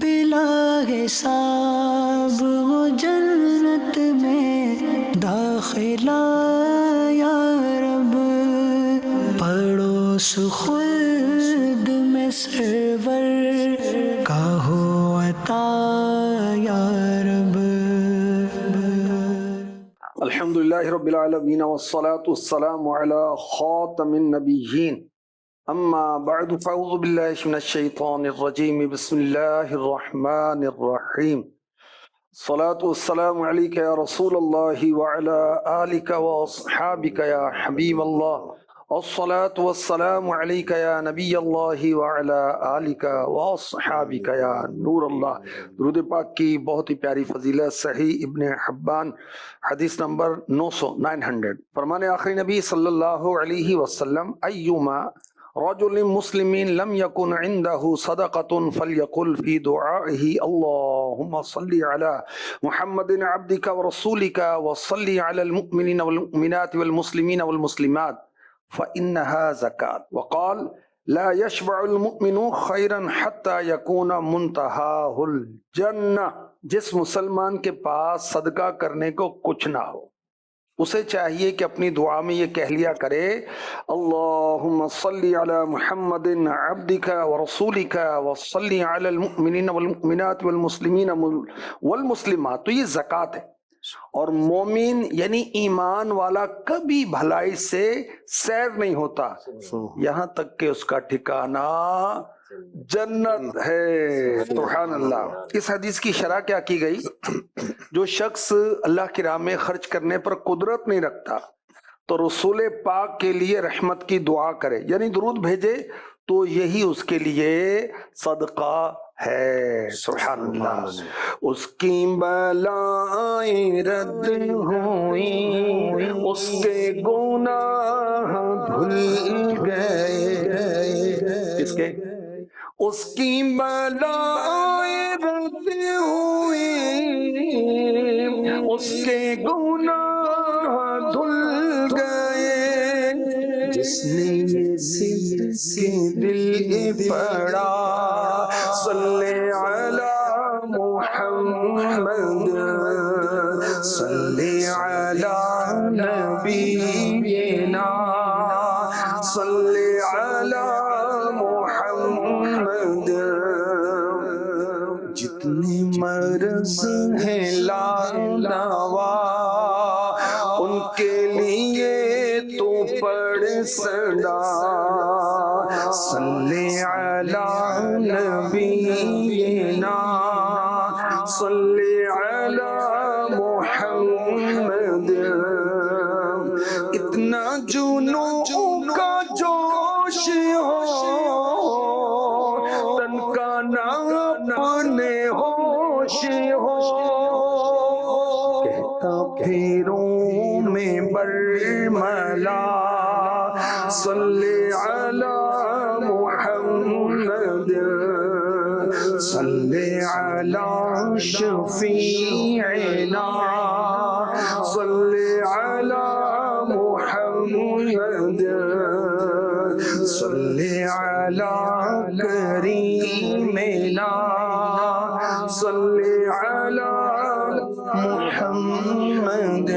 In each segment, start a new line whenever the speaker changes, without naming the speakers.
بلا حساب وہ جنت میں داخلہ یا رب، پڑوس خلد میں سرور کا ہو عطا یا رب۔
الحمدللہ رب العالمین والصلاة والسلام علی خاتم النبیین، اما بعد فاعوذ باللہ من الشیطان الرجیم، بسم اللہ الرحمن الرحیم۔ الصلاة والسلام علیک یا رسول اللہ وعلی آلک واصحابک یا حبیب اللہ، الصلاة والسلام علیک یا نبی اللہ وعلی آلک واصحابک یا نور اللہ۔ درود پاک کی بہت ہی پیاری فضیلت، صحیح ابن حبان حدیث نمبر 900۔ فرمان آخری نبی صلی اللہ علیہ وسلم، ایما رجل مسلم لم يكن عنده صدقة فليقل في دعائه اللهم صل على محمد عبدك ورسولك وصل على المؤمنين والمؤمنات والمسلمين والمسلمات فإنها زكاة، وقال لا يشبع المؤمن خيرا حتى يكون منتهاه الجنة۔ جس مسلمان کے پاس صدقہ کرنے کو کچھ نہ ہو، اسے چاہیے کہ اپنی دعا میں یہ کہہ لیا کرے، اللہم صلی علی محمد عبدک ورسولک وصلی علی المؤمنین والمؤمنات والمسلمین والمسلمات۔ تو یہ زکوٰۃ ہے، اور مومن یعنی ایمان والا کبھی بھلائی سے سیر نہیں ہوتا یہاں تک کہ اس کا ٹھکانہ جنت ہے۔ سبحان اللہ۔ اس حدیث کی شرح کیا کی گئی؟ جو شخص اللہ کی راہ میں خرچ کرنے پر قدرت نہیں رکھتا تو رسول پاک کے لیے رحمت کی دعا کرے، یعنی درود بھیجے، تو یہی اس کے لیے صدقہ ہے۔ سبحان اللہ۔ اس کی بلائیں رد ہوئیں، اس کے گناہ دھل گئے۔ کس کے؟ اس کی بلائیں رد ہوئیں، اس کے گناہ دھل گئے۔ جس نے یہ سر کے دل پڑا، صلی علی محمد، صلی علی نبینا، صلی علی محمد۔ جتنے مرض ہیں لاوا ان کے لیے تو پڑھ صدا، صلی علی نبینا، صلی علی محمد۔ اتنا جنوں کا جوش ہو، تن کا نہ اپنے ہوش ہو، کہتا پھروں میں برملا، صلی علی محمد، صلی علی شفیعنا، صلی علی محمد، صلی علی کریمنا، صلی علی محمد۔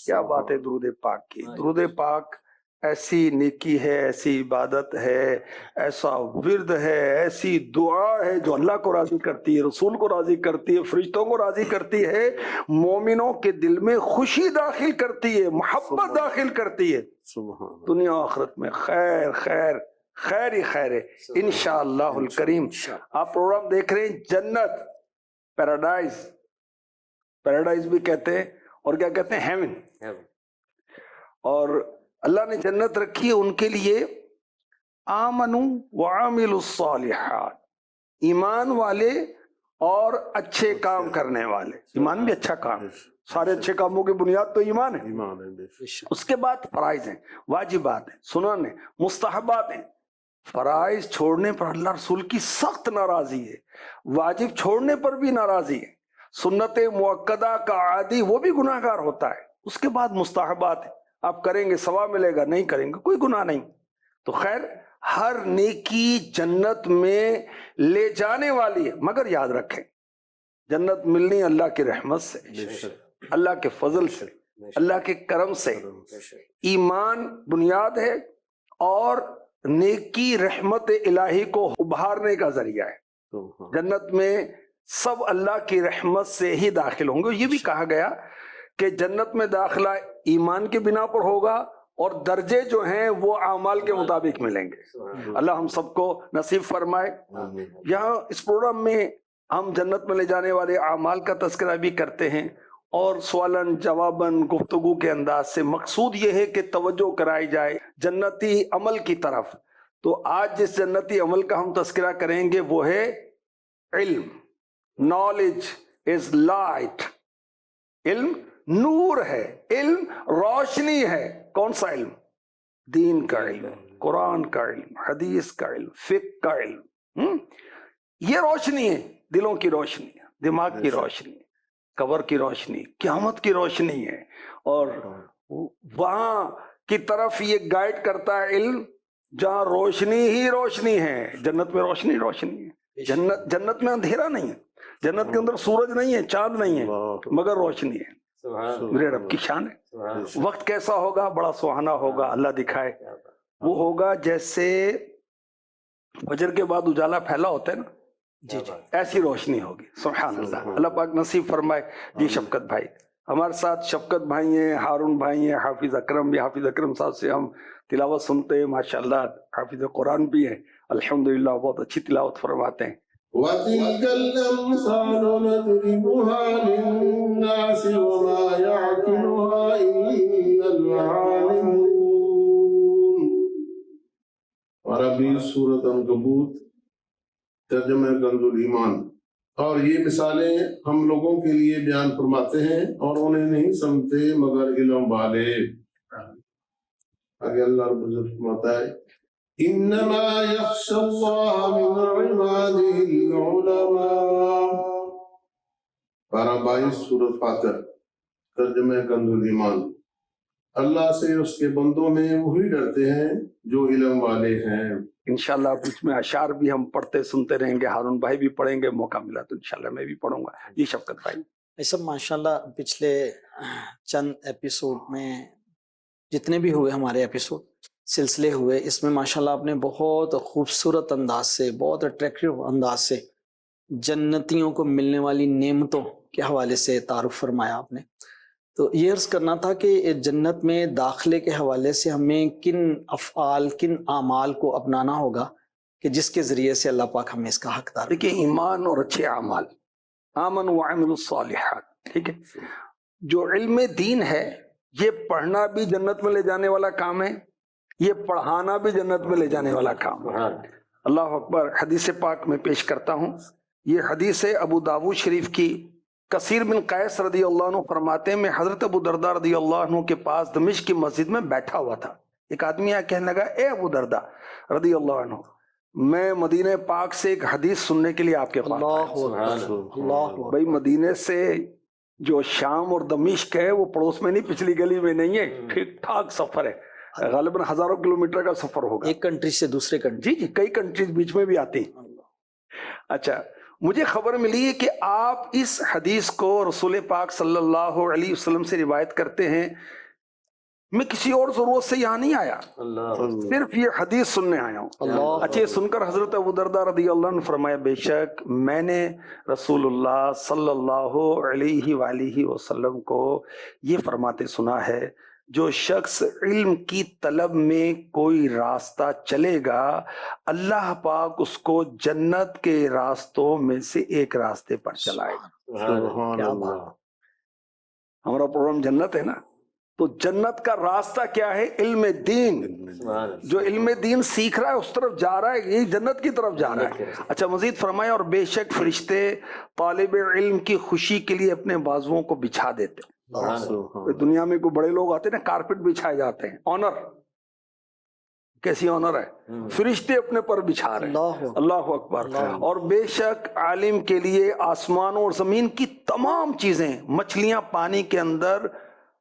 کیا بات ہے درود پاک کی۔ درود پاک ایسی نیکی ہے، ایسی عبادت ہے، ایسا ورد ہے، ایسی دعا ہے جو اللہ کو راضی کرتی ہے، رسول کو راضی کرتی ہے، فرشتوں کو راضی کرتی ہے، مومنوں کے دل میں خوشی داخل کرتی ہے، محبت داخل کرتی ہے۔ دنیا و آخرت میں خیر خیر خیر ہی خیر ہے انشاءاللہ الکریم۔ آپ پروگرام دیکھ رہے ہیں جنت، پیراڈائز، پیراڈائز بھی کہتے ہیں، اور کیا کہتے ہیں؟ ہیون۔ اور اللہ نے جنت رکھی ہے ان کے لیے آمنوا وعملوا الصالحات، ایمان والے اور اچھے کام کرنے والے۔ ایمان بھی اچھا کام ہے، سارے اچھے کاموں کی بنیاد تو ایمان ہے۔ اس کے بعد فرائض ہیں، واجبات ہیں، سنن ہیں، مستحبات ہیں۔ فرائض چھوڑنے پر اللہ رسول کی سخت ناراضی ہے، واجب چھوڑنے پر بھی ناراضی ہے، سنت مؤکدہ کا عادی وہ بھی گناہ گار ہوتا ہے۔ اس کے بعد مستحبات ہیں، آپ کریں گے ثواب ملے گا، نہیں کریں گے کوئی گناہ نہیں۔ تو خیر ہر نیکی جنت میں لے جانے والی ہے، مگر یاد رکھیں جنت ملنی اللہ کی رحمت سے، اللہ کے فضل سے، اللہ کے کرم سے۔ ایمان بنیاد ہے اور نیکی رحمت الہی کو ابھارنے کا ذریعہ ہے۔ جنت میں سب اللہ کی رحمت سے ہی داخل ہوں گے۔ یہ بھی کہا گیا کہ جنت میں داخلہ ایمان کے بنا پر ہوگا اور درجے جو ہیں وہ اعمال کے مطابق ملیں گے۔ اللہ ہم سب کو نصیب فرمائے۔ یہاں اس پروگرام میں ہم جنت میں لے جانے والے اعمال کا تذکرہ بھی کرتے ہیں اور سوالن جواباً گفتگو کے انداز سے۔ مقصود یہ ہے کہ توجہ کرائی جائے جنتی عمل کی طرف۔ تو آج جس جنتی عمل کا ہم تذکرہ کریں گے وہ ہے علم۔ Knowledge is light۔ علم نور ہے، علم روشنی ہے۔ کون سا علم؟ دین کا علم، قرآن کا علم، حدیث کا علم، فقہ کا علم۔ یہ روشنی ہے، دلوں کی روشنی ہے، دماغ کی روشنی ہے، قبر کی روشنی، قیامت کی روشنی ہے، اور وہاں کی طرف یہ گائیڈ کرتا ہے علم جہاں روشنی ہی روشنی ہے۔ جنت میں روشنی روشنی ہے، جنت میں اندھیرا نہیں ہے، جنت کے اندر سورج نہیں ہے، چاند نہیں ہے، مگر روشنی ہے۔ میرے رب کی شان ہے۔ وقت کیسا ہوگا؟ بڑا سہانا ہوگا، اللہ دکھائے۔ وہ ہوگا جیسے فجر کے بعد اجالا پھیلا ہوتا ہے نا، جی جی، ایسی روشنی ہوگی۔ سبحان اللہ، اللہ پاک نصیب فرمائے۔ جی شفقت بھائی ہمارے ساتھ، شفقت بھائی ہیں، ہارون بھائی ہیں، حافظ اکرم بھی، حافظ اکرم صاحب سے ہم تلاوت سنتے ہیں، ماشاءاللہ حافظ قرآن بھی ہیں، الحمدللہ بہت اچھی تلاوت فرماتے ہیں۔
وَتِلْكَ الْأَمْثَالُ نَضْرِبُهَا لِلنَّاسِ وَمَا يَعْقِلُهَا إِلَّا الْعَالِمُونَ۔ اور ابھی سورۃ عنکبوت ترجمہ کنز الایمان۔ اور یہ مثالیں ہم لوگوں کے لیے بیان فرماتے ہیں اور انہیں نہیں سمجھتے مگر علم والے۔ آگے اللہ رب العزت فرماتا ہے انما یخشی اللہ من عباده العلماء۔ پارہ 22 سورۃ فاتر ترجمہ کنز الایمان۔ اللہ سے اس کے بندوں میں وہی ڈرتے ہیں جو علم والے ہیں۔
انشاءاللہ کچھ میں اشعار بھی ہم پڑھتے سنتے رہیں گے، ہارون بھائی بھی پڑھیں گے، موقع ملا تو انشاءاللہ میں بھی پڑھوں گا۔ یہ شفقت بھائی
ایسا ماشاءاللہ پچھلے چند ایپیسوڈ میں جتنے بھی ہوئے ہمارے ایپیسوڈ سلسلے ہوئے، اس میں ماشاءاللہ آپ نے بہت خوبصورت انداز سے، بہت اٹریکٹیو انداز سے جنتیوں کو ملنے والی نعمتوں کے حوالے سے تعارف فرمایا آپ نے۔ تو یہ عرض کرنا تھا کہ جنت میں داخلے کے حوالے سے ہمیں کن افعال، کن اعمال کو اپنانا ہوگا کہ جس کے ذریعے سے اللہ پاک ہمیں اس کا حقدار۔
دیکھیں ایمان اور اچھے اعمال، آمن وعمل الصالحات، ٹھیک ہے۔ جو علم دین ہے یہ پڑھنا بھی جنت میں لے جانے والا کام ہے، یہ پڑھانا بھی جنت میں لے جانے والا کام ہے۔ اللہ اکبر۔ حدیث پاک میں پیش کرتا ہوں، یہ حدیث ہے ابو داود شریف کی۔ کثیر بن قیس رضی اللہ عنہ فرماتے ہیں میں حضرت ابو درداء رضی اللہ عنہ کے پاس دمشق کی مسجد میں بیٹھا ہوا تھا۔ ایک آدمی آیا کہنے لگا اے ابو درداء رضی اللہ عنہ، میں مدینہ پاک سے ایک حدیث سننے کے لیے آپ کے پاس آیا۔ بھائی مدینے سے جو شام اور دمشق ہے وہ پڑوس میں نہیں، پچھلی گلی میں نہیں ہے، ٹھیک ٹھاک سفر ہے، غالباً ہزاروں کلومیٹر کا سفر ہوگا،
ایک کنٹری سے دوسرے کنٹری۔
جی جی، کئی کنٹریز بیچ میں بھی آتی ہیں۔ اچھا، مجھے خبر ملی ہے کہ آپ اس حدیث کو رسول پاک صلی اللہ علیہ وسلم سے روایت کرتے ہیں۔ میں کسی اور ضرورت سے یہاں نہیں آیا، صرف یہ حدیث سننے آیا ہوں۔ اچھا، یہ سن کر حضرت ابو درداء رضی اللہ عنہ فرمایا بے شک میں نے رسول اللہ صلی اللہ علیہ وآلہ وسلم کو یہ فرماتے سنا ہے جو شخص علم کی طلب میں کوئی راستہ چلے گا اللہ پاک اس کو جنت کے راستوں میں سے ایک راستے پر چلائے گا۔ ہمارا پروگرام جنت ہے نا، تو جنت کا راستہ کیا ہے؟ علم دین۔ جو علم دین سیکھ رہا ہے اس طرف جا رہا ہے، یہ جنت کی طرف جا رہا ہے۔ اچھا، مزید فرمایا اور بے شک فرشتے طالب علم کی خوشی کے لیے اپنے بازوؤں کو بچھا دیتے۔ دنیا میں کوئی بڑے لوگ آتے ہیں نا، کارپٹ بچھائے جاتے ہیں، آنر، کیسی آنر ہے، فرشتے اپنے پر بچھا رہے ہیں۔ اللہ اکبر۔ اور بے شک عالم کے لیے آسمانوں اور زمین کی تمام چیزیں، مچھلیاں پانی کے اندر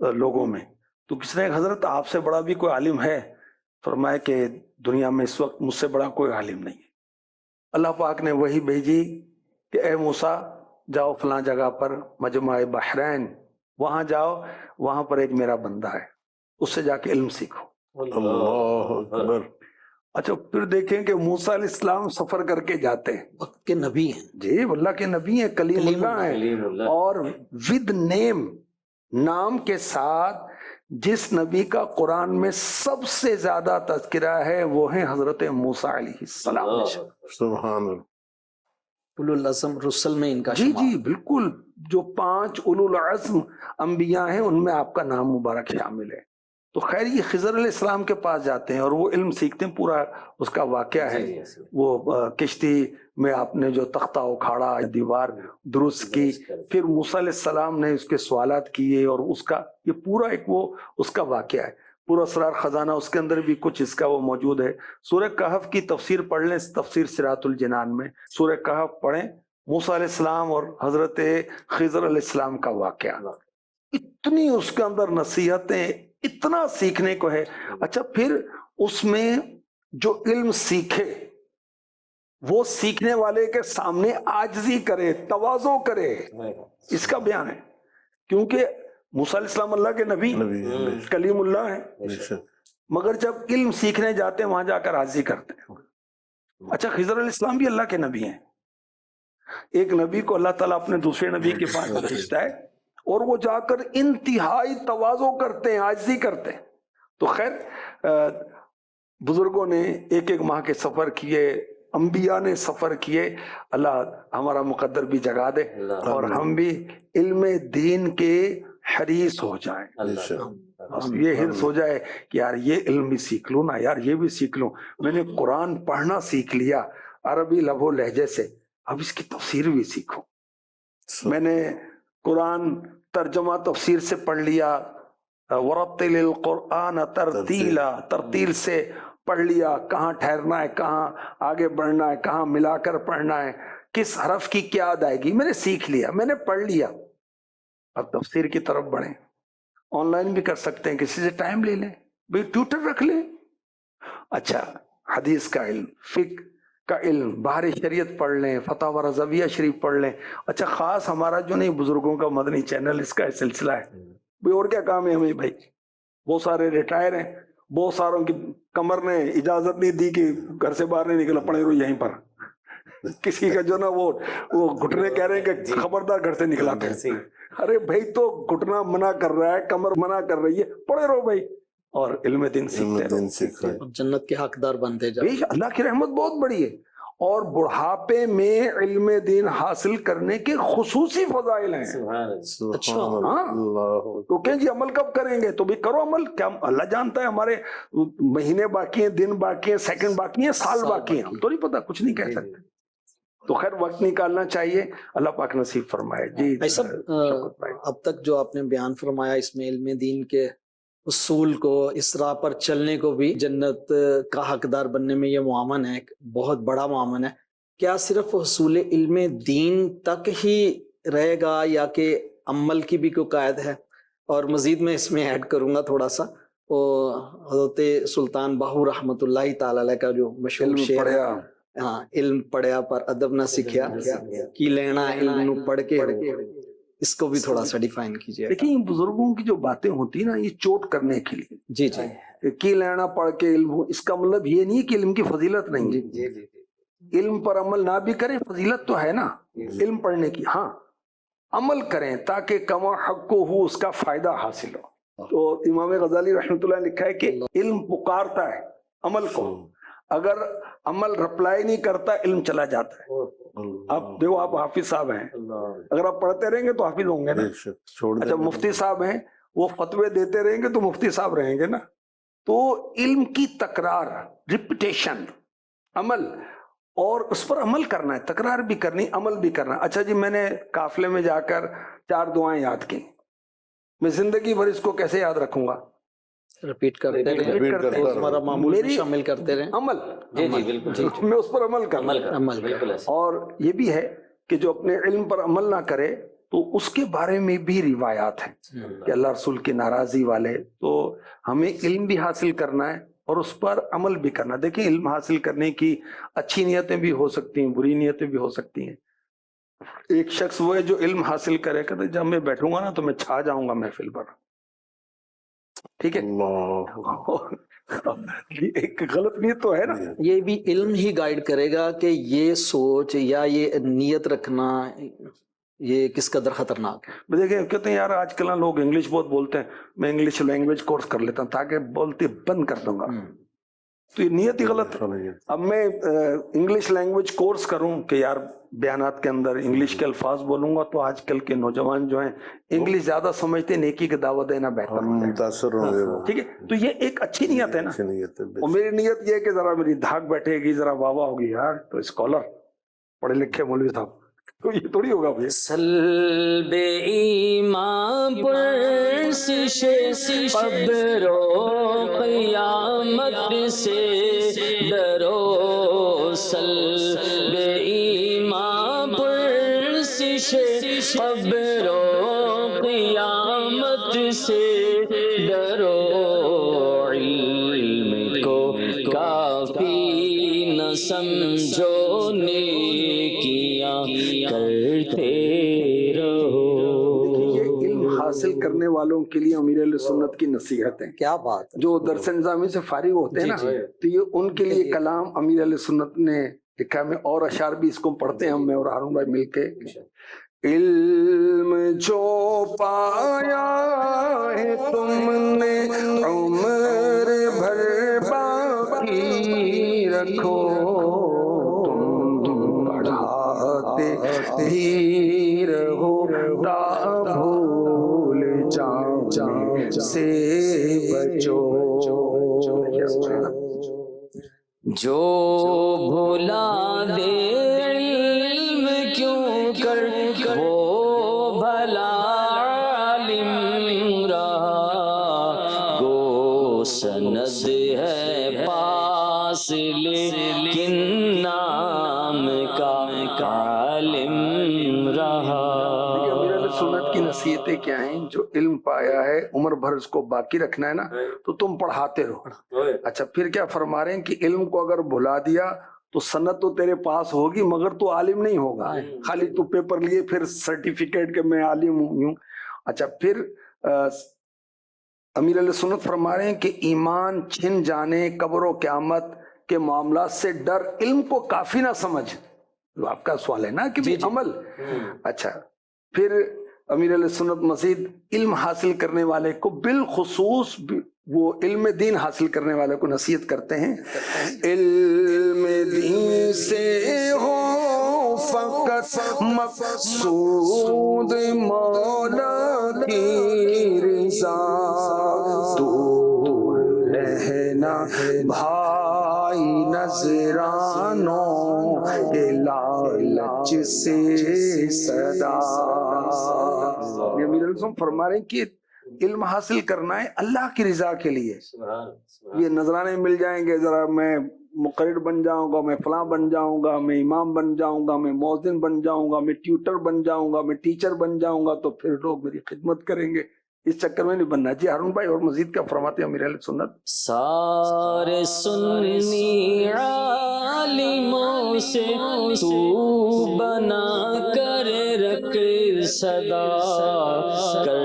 لوگوں میں. تو کس نے حضرت آپ سے بڑا بھی کوئی عالم ہے؟ فرمایا کہ دنیا میں اس وقت مجھ سے بڑا کوئی عالم نہیں ہے. اللہ پاک نے وہی بھیجی کہ اے موسیٰ جاؤ فلاں جگہ پر مجمع بحرین، وہاں جاؤ، وہاں پر ایک میرا بندہ ہے، اس سے جا کے علم سیکھو.
اللہ اکبر.
اچھا پھر دیکھیں کہ موسیٰ علیہ السلام سفر کر کے جاتے ہیں.
وقت کے نبی ہیں.
جی اللہ کے نبی ہیں، کلیم اللہ ہیں،
کلیم اللہ.
اور ود نیم، نام کے ساتھ جس نبی کا قرآن میں سب سے زیادہ تذکرہ ہے وہ ہیں حضرت موسیٰ علیہ السلام.
سبحان اللہ.
اولو العزم رسل میں ان کا
جی
شمار.
جی بالکل، جو 5 اولو العزم انبیاء ہیں ان میں آپ کا نام مبارک شامل ہے. تو خیر یہ خضر علیہ السلام کے پاس جاتے ہیں اور وہ علم سیکھتے ہیں. پورا اس کا واقعہ ہے، وہ کشتی میں آپ نے جو تختہ اکھاڑا، دیوار درست کی، پھر موسیٰ علیہ السلام نے اس کے سوالات کیے، اور اس کا یہ پورا ایک وہ اس کا واقعہ ہے. پورا اسرار خزانہ اس کے اندر بھی کچھ اس کا وہ موجود ہے. سورہ کہف کی تفسیر پڑھ لیں، تفسیر صراط الجنان میں سورہ کہف پڑھیں، موسیٰ علیہ السلام اور حضرت خضر علیہ السلام کا واقعہ. اتنی اس کے اندر نصیحتیں، اتنا سیکھنے کو ہے. اچھا پھر اس میں جو علم سیکھے وہ سیکھنے والے کے سامنے عاجزی کرے، تواضع کرے، اس کا بیان ہے. کیونکہ موسیٰ علیہ السلام اللہ کے نبی کلیم اللہ ہیں، مگر جب علم سیکھنے جاتے ہیں وہاں جا کر عاجزی کرتے ہیں. اچھا خضر علیہ السلام بھی اللہ کے نبی ہیں. ایک نبی کو اللہ تعالیٰ اپنے دوسرے نبی کے پاس بھیجتا ہے اور وہ جا کر انتہائی تواضع کرتے ہیں، عاجزی کرتے ہیں. تو خیر بزرگوں نے ایک ایک ماہ کے سفر کیے، انبیاء نے سفر کیے. اللہ ہمارا مقدر بھی جگا دے اور ہم بھی علم دین کے حریص ہو جائیں. بس یہ حرص ہو جائے کہ یار یہ علم بھی سیکھ لوں نا، یار یہ بھی سیکھ لوں. میں نے قرآن پڑھنا سیکھ لیا عربی لب و لہجے سے، اب اس کی تفسیر بھی سیکھوں. میں نے قرآن ترجمہ تفسیر سے پڑھ لیا، ورتل القرآن ترتیلا، ترتیل سے پڑھ لیا، کہاں ٹھہرنا ہے، کہاں آگے بڑھنا ہے، کہاں ملا کر پڑھنا ہے، کس حرف کی کیا ادائیگی. میں نے سیکھ لیا، میں نے پڑھ لیا. اب تفسیر کی طرف بڑھیں. آن لائن بھی کر سکتے ہیں، کسی سے ٹائم لے لیں، بھئی ٹیوٹر رکھ لیں. اچھا حدیث کا علم، فقہ کا علم، بہار شریعت پڑھ لیں، فتاوی رضویہ شریف پڑھ لیں. اچھا خاص ہمارا جو نہیں بزرگوں کا مدنی چینل، اس کا سلسلہ ہے. بھئی اور کیا کام ہے ہمیں بھائی؟ بہت سارے ریٹائر ہیں، بہت ساروں کی کمر نے اجازت نہیں دی کہ گھر سے باہر نہیں نکلا، پڑے رہو یہیں پر. کسی کا جو نا وہ گھٹنے کہہ رہے ہیں کہ خبردار گھر سے نکلا تھا. ارے بھائی تو گھٹنا منع کر رہا ہے، کمر منع کر رہی ہے، پڑے رہو بھائی اور علم دین سیکھتے رہو.
جنت کے حقدار بنتے جائیں.
اللہ کی رحمت بہت بڑی ہے. اور بڑھاپے میں علم دین حاصل کرنے کے خصوصی فضائل ہیں.
اچھا
تو کہ جی عمل کب کریں گے؟ تو بھی کرو عمل. کیا اللہ جانتا ہے ہمارے مہینے باقی ہیں، دن باقی ہیں، سیکنڈ باقی ہیں، سال باقی ہیں، ہم تو نہیں پتا، کچھ نہیں کہہ سکتے. تو خیر وقت نکالنا چاہیے. اللہ پاک نصیب فرمائے. جی
بھائی صاحب اب تک جو آپ نے بیان فرمایا اس میں علم دین کے اصول کو، اس راہ پر چلنے کو بھی جنت کا حقدار بننے میں یہ معاون ہے، ایک بہت بڑا معاون ہے. کیا صرف حصول علم دین تک ہی رہے گا یا کہ عمل کی بھی کوئی قائد ہے؟ اور مزید میں اس میں ایڈ کروں گا تھوڑا سا، وہ حضرت سلطان باہو رحمۃ اللہ تعالی علیہ کا جو مشہور شعر ہے، ہاں علم پڑھیا پر ادب نہ سیکھیا، کی لینا علم نو پڑھ کے، اس کو بھی تھوڑا سا ڈیفائن کیجیے.
لیکن بزرگوں کی جو باتیں ہوتی نا، یہ چوٹ کرنے کے لیے.
جی جی
کی لینا پڑھ کے علم ہو، اس کا مطلب یہ نہیں کہ علم کی فضیلت نہیں ہے.
جی جی
علم پر عمل نہ بھی کریں، فضیلت تو ہے نا علم پڑھنے کی. ہاں عمل کریں تاکہ کما حق کو ہو، اس کا فائدہ حاصل ہو. تو امام غزالی رحمۃ اللہ نے لکھا ہے کہ علم پکارتا ہے عمل کو، اگر عمل رپلائی نہیں کرتا علم چلا جاتا ہے. اب دیکھو آپ حافظ صاحب ہیں، اگر آپ پڑھتے رہیں گے تو حافظ ہوں گے نا. اچھا مفتی صاحب ہیں، وہ فتوے دیتے رہیں گے تو مفتی صاحب رہیں گے نا. تو علم کی تکرار، ریپیٹیشن، عمل، اور اس پر عمل کرنا ہے، تکرار بھی کرنی، عمل بھی کرنا. اچھا جی میں نے قافلے میں جا کر 4 دعائیں یاد کی، میں زندگی بھر اس کو کیسے یاد رکھوں گا؟
ریپیٹ کرتے رہیں، ہمارا معمول میں شامل کرتے رہیں.
عمل،
جی جی بالکل،
میں اس پر عمل کرنا.
عمل بالکل ایسا.
اور یہ بھی ہے کہ جو اپنے علم پر عمل نہ کرے تو اس کے بارے میں بھی روایات ہیں کہ اللہ رسول کی ناراضی والے. تو ہمیں علم بھی حاصل کرنا ہے اور اس پر عمل بھی کرنا. دیکھیں علم حاصل کرنے کی اچھی نیتیں بھی ہو سکتی ہیں, بری نیتیں بھی ہو سکتی ہیں. ایک شخص وہ ہے جو علم حاصل کرے کہتے جب میں بیٹھوں گا نا تو میں چھا جاؤں گا محفل پر, ٹھیک ہے. ایک غلط نیت تو ہے نا.
یہ بھی علم ہی گائیڈ کرے گا کہ یہ سوچ یا یہ نیت رکھنا یہ کس قدر خطرناک ہے.
دیکھیں کہتے ہیں یار آج کل نا لوگ انگلش بہت بولتے ہیں, میں انگلش لینگویج کورس کر لیتا ہوں تاکہ بولتے بند کر دوں گا. تو یہ نیت ہی غلط ہے. اب میں انگلش لینگویج کورس کروں کہ یار بیانات کے اندر انگلش کے الفاظ بولوں گا تو آج کل کے نوجوان جو ہیں انگلش زیادہ سمجھتے ہیں, نیکی کی دعوت دینا بہتر ہے,
متاثر ہوں گے.
ٹھیک ہے. تو یہ ایک اچھی نیت ہے نا. اور میری نیت یہ ہے کہ ذرا میری دھاک بیٹھے گی, ذرا واہ واہ ہوگی یار تو اسکالر پڑھے لکھے مولوی صاحب, تو یہ تھوڑی ہوگا بھائی.
سلب ایمان پرسش قبر و قیامت سے ڈرو, سلب ایمان پرسش قبر و قیامت سے ڈرو, علم کو کافی نہ سمجھو نیکیاں کرتے رہو.
یہ علم حاصل کرنے والوں کے لیے امیر اہل سنت کی نصیحتیں,
کیا بات ہے.
جو درس نظامی سے فارغ ہوتے ہیں نا, تو یہ ان کے لیے کلام امیر اہل سنت نے لکھا. میں اور اشعار بھی اس کو پڑھتے ہیں ہم, میں اور ہارون بھائی مل کے. علم جو پایا ہے تم نے عمر بھر باقی رکھو, تم پڑھاتے بھی رہو تا بھول جاؤ سے بچو.
جو بھلا دے علم کیوں کر وہ بھلا عالم رہا, گو سند ہے پاس لیکن نام کا عالم رہا.
امیر اہل سنت کی نصیحتیں کیا ہیں؟ جو علم پایا ہے عمر بھر اس کو باقی رکھنا ہے نا, تو تم پڑھاتے رہو. اچھا پھر کیا فرما رہے ہیں کہ علم کو اگر بھلا دیا تو سند تو تیرے پاس ہوگی مگر تو عالم نہیں ہوگا, خالی تو پیپر لیے پھر سرٹیفکیٹ کہ میں عالم ہوں. اچھا پھر امیر علیہ سنت فرما رہے ہیں کہ ایمان چھن جانے, قبر و قیامت کے معاملات سے ڈر, علم کو کافی نہ سمجھ. آپ کا سوال ہے نا کہ بھی عمل. اچھا پھر امیر علیہ سنت مزید علم حاصل کرنے والے کو بالخصوص وہ علم دین حاصل کرنے والے کو نصیحت کرتے ہیں, علم دین سے ہو فقط مقصود مولا کی رضا, دور رہنا بھائی نذرانوں لالچ سے صدا. یہ امیر علیہ السلام فرما رہے ہیں کہ علم حاصل کرنا ہے اللہ کی رضا کے لیے. یہ نذرانے مل جائیں گے, ذرا میں مقرر بن جاؤں گا, میں فلاں بن جاؤں گا, میں امام بن جاؤں گا, میں مؤذن بن جاؤں گا, میں ٹیوٹر بن جاؤں گا, میں ٹیچر بن جاؤں گا, تو پھر لوگ میری خدمت کریں گے. اس چکر میں نہیں بننا. جی ہارون بھائی اور مزید کیا فرماتے ہیں امیر اہل سنت؟
سارے سنی عالموں سے تو بنا کر رکھ صدا کر,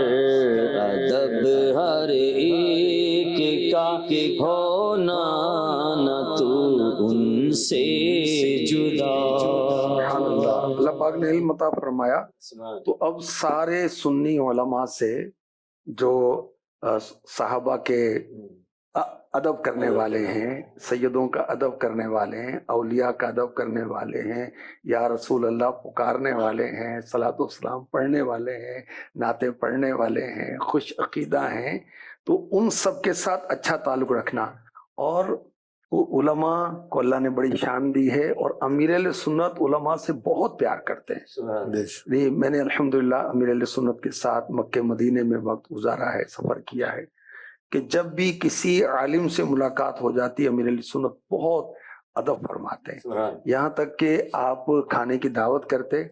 ادب ہر ایک کا ہونا نہ تو ان سے جدا.
اللہ پاک نے علم عطا فرمایا. تو اب سارے سنی علماء سے جو صحابہ کے ادب کرنے والے ہیں, سیدوں کا ادب کرنے والے ہیں, اولیاء کا ادب کرنے والے ہیں, یا رسول اللہ پکارنے والے ہیں, صلاۃ والسلام پڑھنے والے ہیں, نعتیں پڑھنے والے ہیں, خوش عقیدہ ہیں, تو ان سب کے ساتھ اچھا تعلق رکھنا. اور علماء کو اللہ نے بڑی شان دی ہے, اور امیر اہل سنت علماء سے بہت پیار کرتے ہیں. میں نے الحمدللہ امیر اہل سنت کے ساتھ مکہ مدینے میں وقت گزارا ہے, سفر کیا ہے, کہ جب بھی کسی عالم سے ملاقات ہو جاتی امیر اہل سنت بہت ادب فرماتے ہیں. یہاں تک کہ آپ کھانے کی دعوت کرتے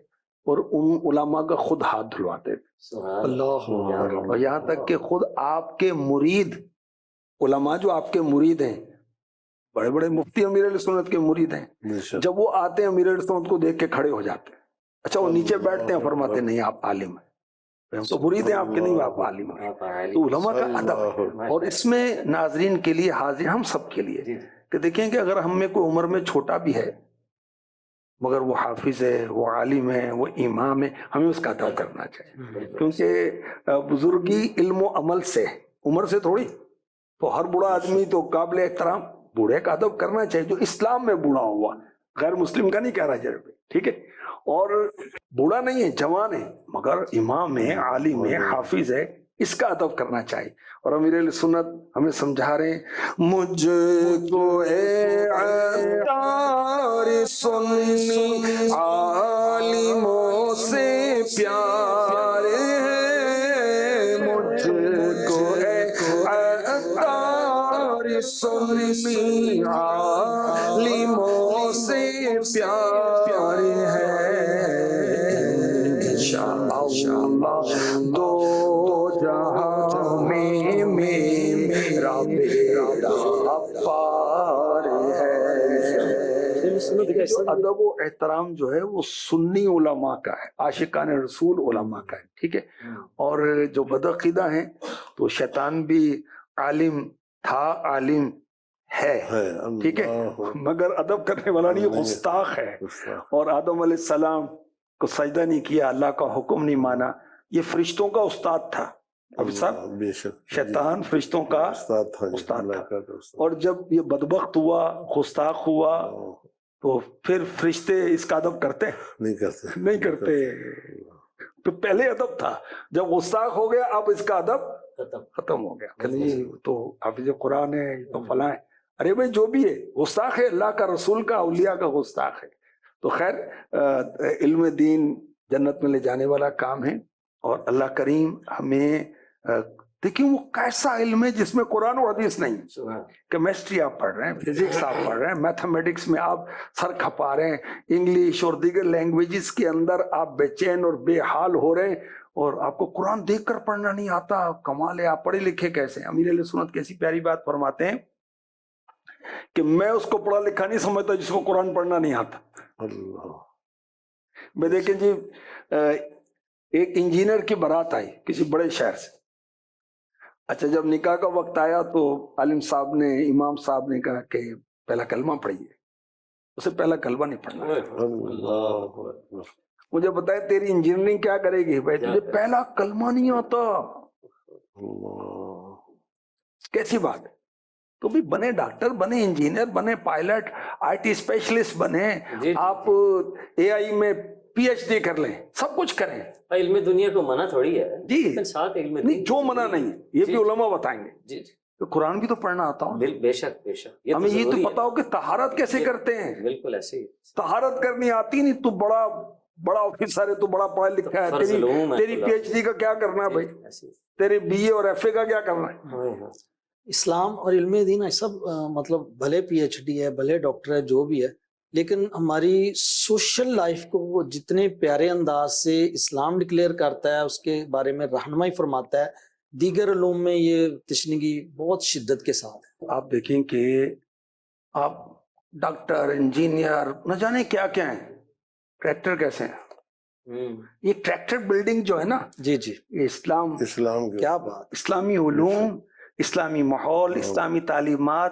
اور ان علماء کا خود ہاتھ دھلواتے تھے،
سبحان
اللہ
اور یہاں تک کہ خود آپ کے مرید علماء جو آپ کے مرید ہیں، بڑے بڑے مفتی امیر علیہ سنت کے مرید ہیں،
بے شک۔
جب وہ آتے ہیں امیر علیہ سنت کو دیکھ کے کھڑے ہو جاتے ہیں، اچھا وہ نیچے بیٹھتے ہیں، فرماتے ہیں نہیں آپ عالم ہیں، ہم تو مرید ہیں آپ کے، نہیں آپ عالم ہیں۔
آپ عالم۔
تو علماء کا ادب ہے، اور اس میں ناظرین کے لیے، حاضر ہم سب کے لیے،
جی
کہ دیکھیں کہ اگر ہم میں کوئی عمر میں چھوٹا بھی ہے مگر وہ حافظ ہے، وہ عالم ہے، وہ امام ہے، ہمیں اس کا ادب کرنا چاہیے، کیونکہ بزرگی علم و عمل سے، عمر سے تھوڑی۔ تو ہر بوڑھا آدمی تو قابل احترام، بوڑھے کا ادب کرنا چاہیے جو اسلام میں بوڑھا ہوا، غیر مسلم کا نہیں کہہ رہا جرب، ٹھیک ہے، اور بوڑھا نہیں ہے، جوان ہے مگر امام ہے، عالم ہے، حافظ ہے، اس کا ادب کرنا چاہیے۔ اور امیر علیہ سنت ہمیں سمجھا رہے ہیں، مجھ کو اے عطار سنی عالموں سے پیار ہے، مجھ کو اے عطار سنی عالموں سے پیار ہے، انشاءاللہ دو جہاں میں میرا بیڑا پار ہے۔ ادب و احترام جو ہے وہ سنی علماء کا ہے، عاشقان رسول علماء کا ہے، ٹھیک ہے، اور جو بدعقیدہ ہیں تو شیطان بھی عالم تھا، عالم ہے، ٹھیک ہے، مگر ادب کرنے والا نہیں، گستاخ ہے، اور آدم علیہ السلام کو سجدہ نہیں کیا، اللہ کا حکم نہیں مانا، یہ فرشتوں کا استاد تھا، اب صاحب
بے شک،
شیطان فرشتوں کا
استاد تھا،
استاد تھا، اور جب یہ بدبخت ہوا، گستاخ ہوا، تو پھر فرشتے اس کا ادب کرتے
نہیں کرتے،
نہیں کرتے، تو پہلے ادب تھا، جب گستاخ ہو گیا اب اس کا ادب ختم ہو گیا، کہ نہیں تو حافظ قرآن ہے، یہ تو فلاں ہے، ارے بھائی جو بھی ہے گستاخ ہے، اللہ کا رسول کا، اولیاء کا گستاخ ہے۔ تو خیر علم دین جنت میں لے جانے والا کام ہے، اور اللہ کریم ہمیں دیکھیں وہ کیسا علم ہے جس میں قرآن و حدیث نہیں، کیمسٹری آپ پڑھ رہے ہیں، فزکس آپ پڑھ رہے ہیں، میتھمیٹکس میں آپ سر کھپا رہے ہیں، انگلش اور دیگر لینگویجز کے اندر آپ بے چین اور بے حال ہو رہے ہیں، اور آپ کو قرآن دیکھ کر پڑھنا نہیں آتا، کمال ہے، آپ پڑھے لکھے کیسے ہیں؟ امیر علیہ سنت کیسی پیاری بات فرماتے ہیں کہ میں اس کو پڑھا لکھا نہیں سمجھتا جس کو قرآن پڑھنا نہیں آتا۔
اللہ،
میں دیکھیں جی ایک انجینئر کی بارات آئی کسی بڑے شہر سے، اچھا جب نکاح کا وقت آیا تو عالم صاحب نے، امام صاحب نے کہا کہ پہلا کلمہ پڑھیے، اسے پہلا کلمہ نہیں پڑھنا،
اللہ،
مجھے بتائے تیری انجینئرنگ کیا کرے گی بھائی، تجھے پہلا کلمہ نہیں آتا،
اللہ،
کیسی بات ہے؟ تو بھی بنے ڈاکٹر، بنے انجینئر، بنے پائلٹ، آئی ٹی اسپیشلسٹ بنے، آپ اے آئی میں پی ایچ ڈی کر لیں، سب کچھ کریں،
علم دنیا کو منع تھوڑی ہے
جی
لیکن ساتھ علم
نہیں،
دین
جو منع نہیں ہے یہ بھی علماء بتائیں گے،
جی
تو قرآن بھی تو پڑھنا آتا ہو،
بے شک بے شک،
ہمیں یہ تو
ضروری
پتا ہو کہ طہارت کیسے کرتے ہیں،
بالکل ایسے ہی،
طہارت کرنی آتی نہیں، تو بڑا آفیسر ہے، تو بڑا پڑھا لکھا ہے، تیری پی ایچ ڈی کا کیا کرنا ہے بھائی، تیرے بی اے اور ایف اے کا کیا کرنا ہے؟
اسلام اور علم دین سب مطلب بھلے پی ایچ ڈی ہے، بھلے ڈاکٹر ہے، جو بھی ہے، لیکن ہماری سوشل لائف کو وہ جتنے پیارے انداز سے اسلام ڈکلیئر کرتا ہے، اس کے بارے میں رہنمائی فرماتا ہے، دیگر علوم میں یہ تشنگی بہت شدت کے ساتھ ہے۔
آپ دیکھیں کہ آپ ڈاکٹر، انجینئر، نہ جانے کیا کیا ہیں، ٹریکٹر کیسے ہیں، یہ ٹریکٹر بلڈنگ جو ہے نا،
جی جی،
یہ اسلام
اسلام
کیا بات،
اسلامی علوم، اسلامی ماحول، اسلامی تعلیمات،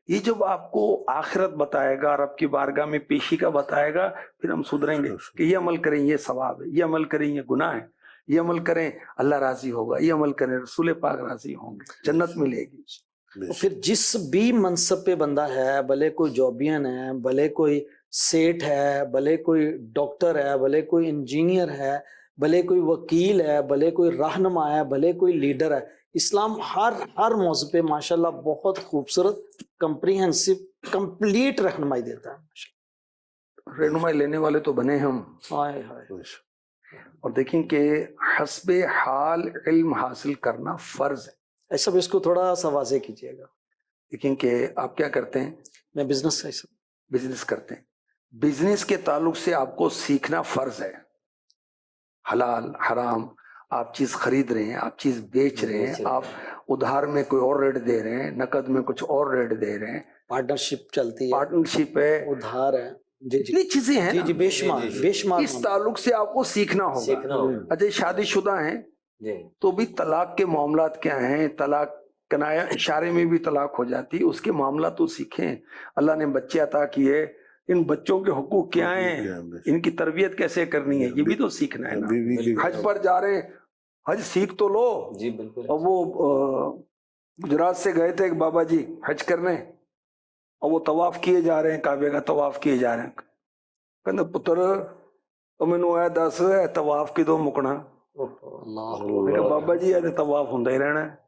یہ جب آپ کو آخرت بتائے گا، رب کی بارگاہ میں پیشی کا بتائے گا، پھر ہم سدھریں گے کہ یہ عمل کریں یہ ثواب ہے، یہ عمل کریں یہ گناہ ہے، یہ عمل کریں اللہ راضی ہوگا، یہ عمل کریں رسول پاک راضی ہوں گے، جنت ملے گی۔
اور پھر جس بھی منصب پہ بندہ ہے، بھلے کوئی جوبین ہے، بھلے کوئی سیٹ ہے، بھلے کوئی ڈاکٹر ہے، بھلے کوئی انجینئر ہے، بھلے کوئی وکیل ہے، بھلے کوئی رہنما ہے، بھلے کوئی لیڈر ہے، اسلام ہر موضوع پہ ماشاءاللہ بہت خوبصورت، کمپریہنسو، کمپلیٹ رہنمائی دیتا ہے۔
رہنمائی لینے والے تو بنے ہم،
ہائے ہائے،
اور دیکھیں کہ حسب حال علم حاصل کرنا فرض ہے۔
ایسا بھی اس کو تھوڑا سا واضح کیجیے گا۔
دیکھیں کہ آپ کیا کرتے ہیں،
میں بزنس ایسا،
بزنس کرتے ہیں، بزنس کے تعلق سے آپ کو سیکھنا فرض ہے، حلال حرام، آپ چیز خرید رہے ہیں، آپ چیز بیچ رہے ہیں، آپ ادھار میں کوئی اور ریٹ دے رہے ہیں، نقد میں کچھ اور ریٹ دے رہے ہیں،
پارٹنرشپ چلتی ہے،
پارٹنرشپ ہے،
ادھار ہے، جی جی
اتنی چیزیں ہیں
جی
نا،
جی، بے شمار بے شمار
اس تعلق سے آپ کو سیکھنا
سیکھنا
ہوگا۔
ہوگا
اچھا شادی شدہ ہیں
جی
تو بھی طلاق کے معاملات کیا ہیں، طلاق کنایا اشارے میں بھی طلاق ہو جاتی ہے، اس کے معاملات تو سیکھیں۔ اللہ نے بچے عطا کیے، ان بچوں کے حقوق کیا ہیں، ان کی تربیت کیسے کرنی ہے، یہ بھی تو سیکھنا ہے نا۔ حج پر جا رہے ہیں، حج سیکھ تو لو۔
جی بالکل
اور وہ گجرات سے گئے تھے ایک بابا جی حج کرنے، اور وہ طواف کیے جا رہے ہیں، کعبے کا طواف کیے جا رہے ہیں، کہندے پتر او مینوں اے دس اے طواف کدوں مکنا؟
اللہ
میں کہا بابا جی یہ طواف ہوندا ہی رہنا ہے۔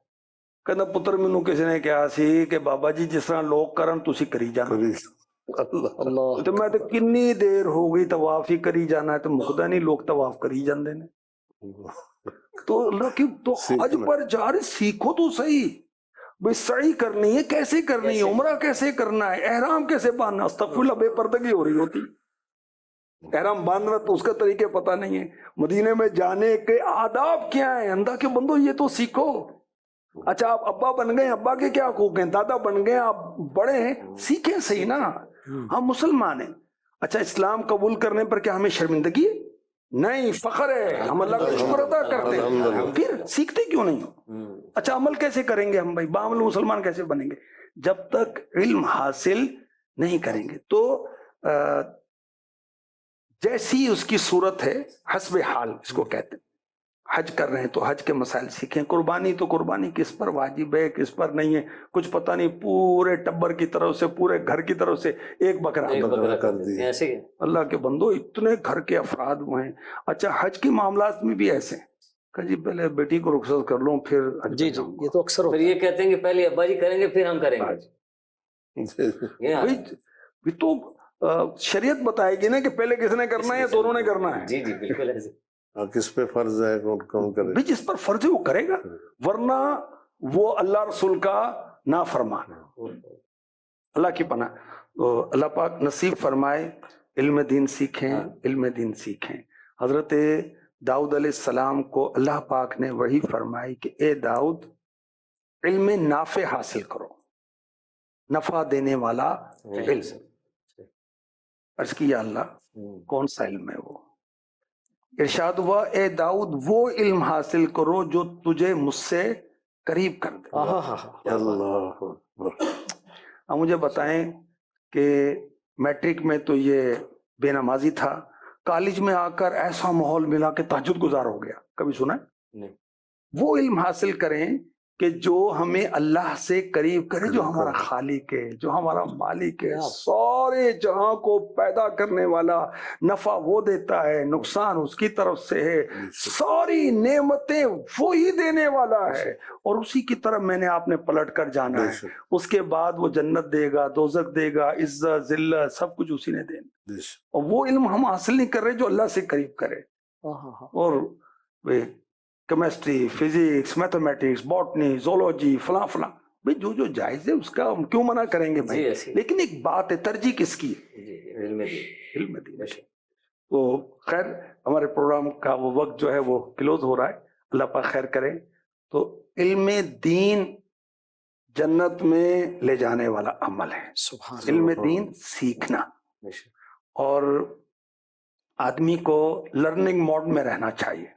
کہندا پتر مینوں کسی نے کہا سی کہ بابا جی جس طرح لوگ کرن تسی کری جانا۔
اللہ
تو میں تو کنی دیر ہو گئی طواف ہی کری جانا ہے، تو مکدا نہیں، لوگ طواف کری جاندے نے۔ تو اللہ کی تو حج پر جا رہے سیکھو تو صحیح، بھئی سعی کرنی ہے، کیسے کرنی ہے، عمرہ کیسے کرنا ہے، احرام کیسے باندھنا، استغفراللہ بے پردگی ہو رہی ہوتی، احرام باندھنا تو اس کا طریقے پتہ نہیں ہے، مدینے میں جانے کے آداب کیا ہیں، اللہ کے بندو یہ تو سیکھو۔ اچھا آپ ابا بن گئے، ابا کے کیا حقوق ہیں، دادا بن گئے، آپ بڑے ہیں، سیکھیں صحیح نا، ہم مسلمان ہیں۔ اچھا اسلام قبول کرنے پر کیا ہمیں شرمندگی ہے؟ نہیں، فخر ہے، ہم اللہ کا شکر ادا کرتے ہیں، پھر سیکھتے کیوں نہیں؟ اچھا عمل کیسے کریں گے ہم بھائی، بعمل مسلمان کیسے بنیں گے جب تک علم حاصل نہیں کریں گے؟ تو جیسی اس کی صورت ہے حسب حال اس کو کہتے ہیں۔ حج کر رہے ہیں تو حج کے مسائل سیکھیں، قربانی تو قربانی کس پر واجب ہے کس پر نہیں ہے کچھ پتہ نہیں، پورے ٹبر کی طرف سے، پورے گھر کی طرف سے ایک بکرا
کر دی ایسے ہی
اللہ کے بندو، اتنے گھر کے افراد ہوئے ہیں۔ اچھا حج کے معاملات میں بھی ایسے ہیں کہ جی پہلے بیٹی کو رخصت کر لوں پھر حج
جی
پہ
جی،
جاؤں گا۔
یہ تو اکثر
پھر
ہوتا ہے۔
یہ کہتے ہیں کہ پہلے ابا جی کریں گے پھر ہم کریں گے، یہ حال ہے۔
بھی تو شریعت بتائے گی نا کہ پہلے کس نے کرنا ہے یا دونوں نے کرنا ہے۔
جی جی بالکل ایسے
کس پہ فرض ہے کون کرے؟
بھی جس پر فرض ہے وہ کرے گا، ورنہ وہ اللہ رسول کا نافرمان ہے۔ اللہ کی پناہ، تو اللہ پاک نصیب فرمائے علم دین سیکھیں، علم دین سیکھیں۔ حضرت داؤد علیہ السلام کو اللہ پاک نے وحی فرمائی کہ اے داؤد علم نافع حاصل کرو، نفع دینے والا علم۔ عرض کیا اللہ کون سا علم ہے وہ؟ ارشاد ہوا اے داؤد وہ علم حاصل کرو جو تجھے مجھ سے قریب کر دے۔
اللہ
اب مجھے بتائیں کہ میٹرک میں تو یہ بے نمازی تھا، کالج میں آ کر ایسا ماحول ملا کہ تہجد گزار ہو گیا، کبھی سنا ہے؟
نہیں۔
وہ علم حاصل کریں کہ جو ہمیں اللہ سے قریب کرے، جو ہمارا خالق ہے، جو ہمارا مالک ہے، سارے جہاں کو پیدا کرنے والا، نفع وہ دیتا ہے، نقصان اس کی طرف سے ہے، ساری نعمتیں وہی دینے والا ہے، اور اسی کی طرف میں نے آپ نے پلٹ کر جانا ہے۔ اس کے بعد وہ جنت دے گا، دوزخ دے گا، عزت ذلت سب کچھ اسی نے دینا، اور وہ علم ہم حاصل نہیں کر رہے جو اللہ سے قریب کرے۔ اور chemistry, physics, mathematics, botany, zoology, فلاں فلاں، بھئی جو جو جائز ہے اس کا ہم کیوں منع کریں گے بھائی؟ لیکن ایک بات ہے، ترجیح کس کی ہے؟ علم دین۔ تو خیر ہمارے پروگرام کا وہ وقت جو ہے وہ کلوز ہو رہا ہے، اللہ پاک خیر کرے۔ تو علم دین جنت میں لے جانے والا عمل ہے، علم دین سیکھنا، اور آدمی کو لرننگ موڈ میں رہنا چاہیے،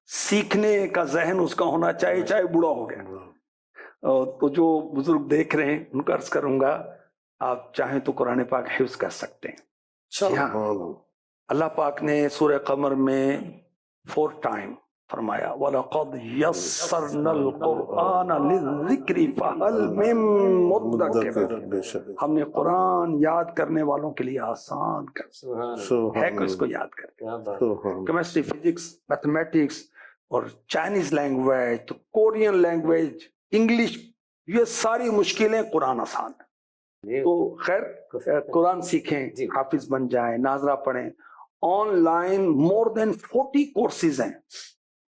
سیکھنے کا ذہن اس کا ہونا چاہیے چاہے بوڑھا ہو گیا۔ تو جو بزرگ دیکھ رہے ہیں ان کو عرض کروں گا آپ چاہیں تو قرآن پاک حفظ کر سکتے ہیں۔ ہاں اللہ پاک نے سورہ قمر میں 4 ٹائم فرمایا وَلَقَدْ يَسَّرْنَا الْقُرْآنَ لِلذِّكْرِ فَهَلْ مِن مُدَّكِرٍ، ہم نے قرآن یاد کرنے والوں کے لیے آسان کر ہے، کو اس کو یاد کر۔ کیمسٹری، فزکس، میتھمیٹکس اور چائنیز لینگویج، تو کورین لینگویج، انگلش، یہ ساری مشکلیں قرآن آسان ہے۔ تو خیر قرآن سیکھیں، حافظ بن جائیں، ناظرہ پڑھیں۔ On line more then 40 courses ہیں،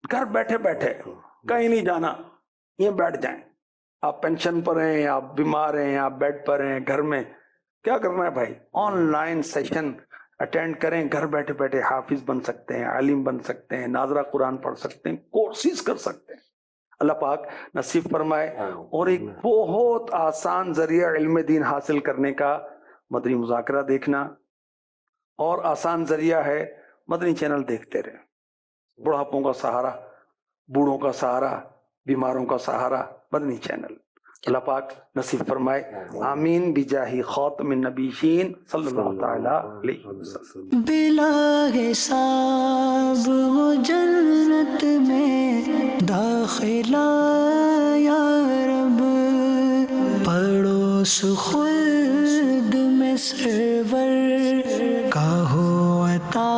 گھر بیٹھے بیٹھے، کہیں نہیں جانا، یہ بیٹھ جائیں۔ آپ پینشن پر ہیں، آپ بیمار ہیں، آپ بیڈ پر ہیں، گھر میں کیا کرنا ہے بھائی؟ آن لائن سیشن اٹینڈ کریں, گھر بیٹھے بیٹھے حافظ بن سکتے ہیں, عالم بن سکتے ہیں, ناظرہ قرآن پڑھ سکتے ہیں, کورسز کر سکتے ہیں. اللہ پاک نصیب فرمائے. اور ایک بہت آسان ذریعہ علم دین حاصل کرنے کا مدنی مذاکرہ دیکھنا, اور آسان ذریعہ ہے مدنی چینل دیکھتے رہے. بڑھاپوں کا سہارا, بوڑھوں کا سہارا, بیماروں کا سہارا مدنی چینل. اللہ پاک نصیب فرمائے. آمین بجاہ خاتم النبیین صلی اللہ تعالی علیہ وسلم.
بلا حساب وہ جنت میں داخلہ یا رب, پڑوس خلد میں سرور کا ہو عطا